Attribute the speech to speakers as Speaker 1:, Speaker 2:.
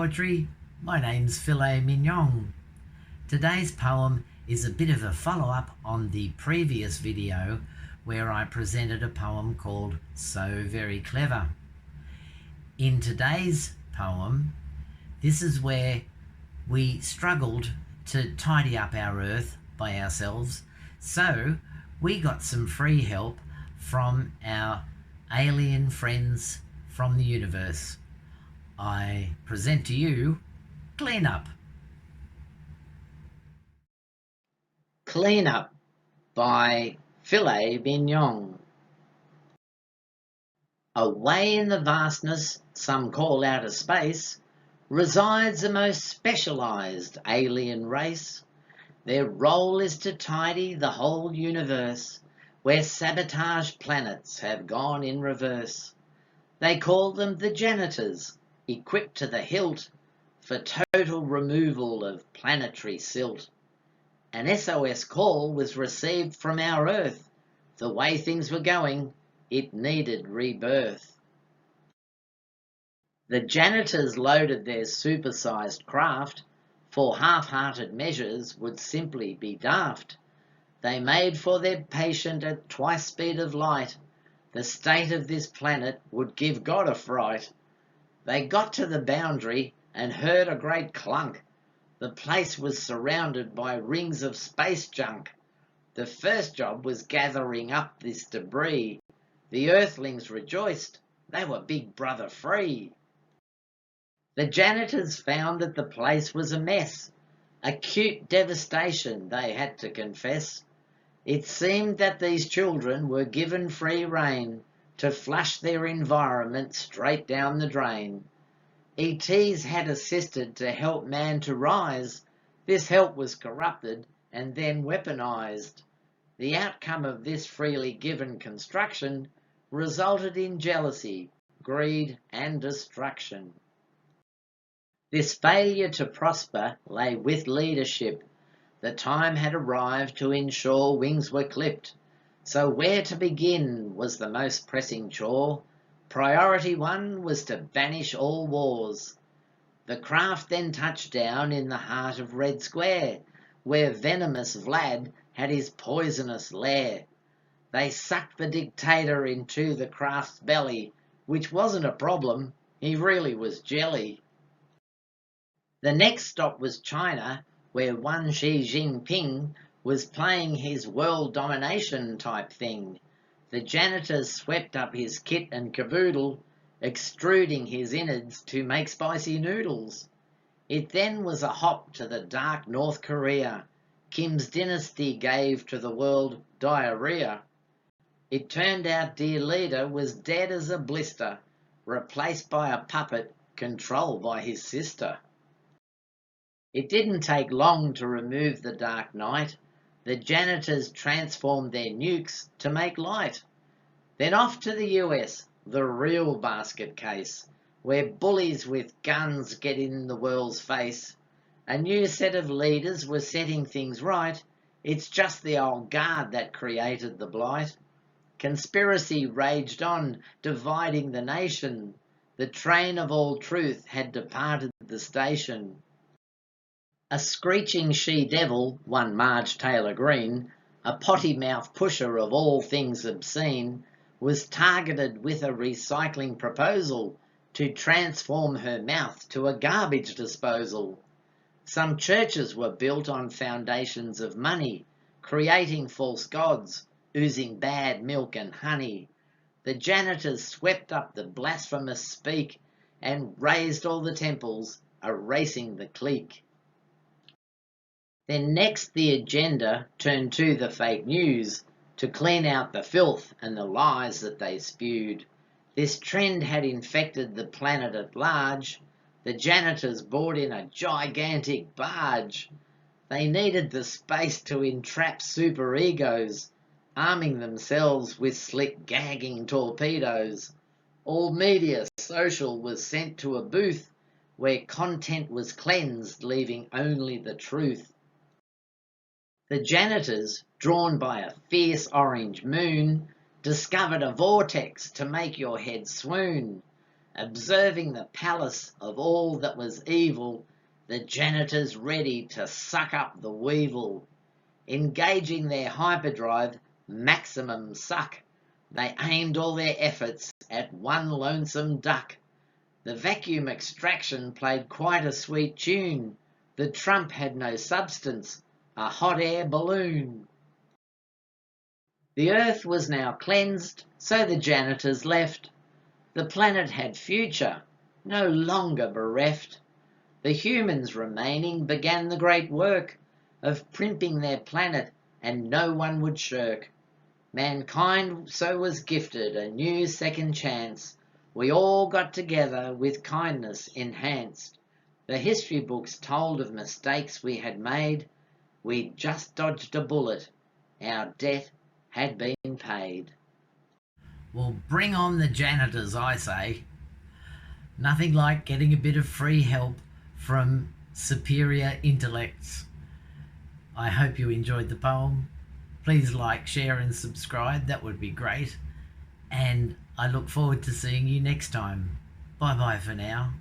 Speaker 1: Poetry. My name's Filet Mignon. Today's poem is a bit of a follow-up on the previous video where I presented a poem called So Very Clever. In today's poem, this is where we struggled to tidy up our earth by ourselves, so we got some free help from our alien friends from the universe. I present to you Clean Up.
Speaker 2: Clean Up by Filet Mignon. Away in the vastness some call outer space resides a most specialised alien race. Their role is to tidy the whole universe, where sabotage planets have gone in reverse. They call them the janitors, equipped to the hilt for total removal of planetary silt. An SOS call was received from our Earth. The way things were going, it needed rebirth. The janitors loaded their supersized craft, for half-hearted measures would simply be daft. They made for their patient at twice speed of light. The state of this planet would give God a fright. They got to the boundary and heard a great clunk. The place was surrounded by rings of space junk. The first job was gathering up this debris. The Earthlings rejoiced. They were Big Brother free. The janitors found that the place was a mess. Acute devastation, they had to confess. It seemed that these children were given free rein to flush their environment straight down the drain. ETs had assisted to help man to rise. This help was corrupted and then weaponized. The outcome of this freely given construction resulted in jealousy, greed, and destruction. This failure to prosper lay with leadership. The time had arrived to ensure wings were clipped. So where to begin was the most pressing chore. Priority one was to banish all wars. The craft then touched down in the heart of Red Square, where venomous Vlad had his poisonous lair. They sucked the dictator into the craft's belly, which wasn't a problem, he really was jelly. The next stop was China, where one Xi Jinping was playing his world domination type thing. The janitors swept up his kit and caboodle, extruding his innards to make spicy noodles. It then was a hop to the dark North Korea. Kim's dynasty gave to the world diarrhea. It turned out dear leader was dead as a blister, replaced by a puppet controlled by his sister. It didn't take long to remove the dark night. The janitors transformed their nukes to make light. Then off to the US, the real basket case, where bullies with guns get in the world's face. A new set of leaders were setting things right. It's just the old guard that created the blight. Conspiracy raged on, dividing the nation. The train of all truth had departed the station. A screeching she-devil, one Marge Taylor Greene, a potty-mouth pusher of all things obscene, was targeted with a recycling proposal to transform her mouth to a garbage disposal. Some churches were built on foundations of money, creating false gods, oozing bad milk and honey. The janitors swept up the blasphemous speak and razed all the temples, erasing the clique. Then next the agenda turned to the fake news, to clean out the filth and the lies that they spewed. This trend had infected the planet at large. The janitors brought in a gigantic barge. They needed the space to entrap superegos, arming themselves with slick gagging torpedoes. All media social was sent to a booth where content was cleansed, leaving only the truth. The janitors, drawn by a fierce orange moon, discovered a vortex to make your head swoon. Observing the palace of all that was evil, the janitors ready to suck up the weevil. Engaging their hyperdrive maximum suck, they aimed all their efforts at one lonesome duck. The vacuum extraction played quite a sweet tune. The trump had no substance, a hot air balloon. The earth was now cleansed, so the janitors left. The planet had future, no longer bereft. The humans remaining began the great work of primping their planet, and no one would shirk. Mankind so was gifted a new second chance. We all got together with kindness enhanced. The history books told of mistakes we had made. We just dodged a bullet. Our debt had been paid.
Speaker 1: Well, bring on the janitors, I say. Nothing like getting a bit of free help from superior intellects. I hope you enjoyed the poem. Please like, share and subscribe. That would be great. And I look forward to seeing you next time. Bye bye for now.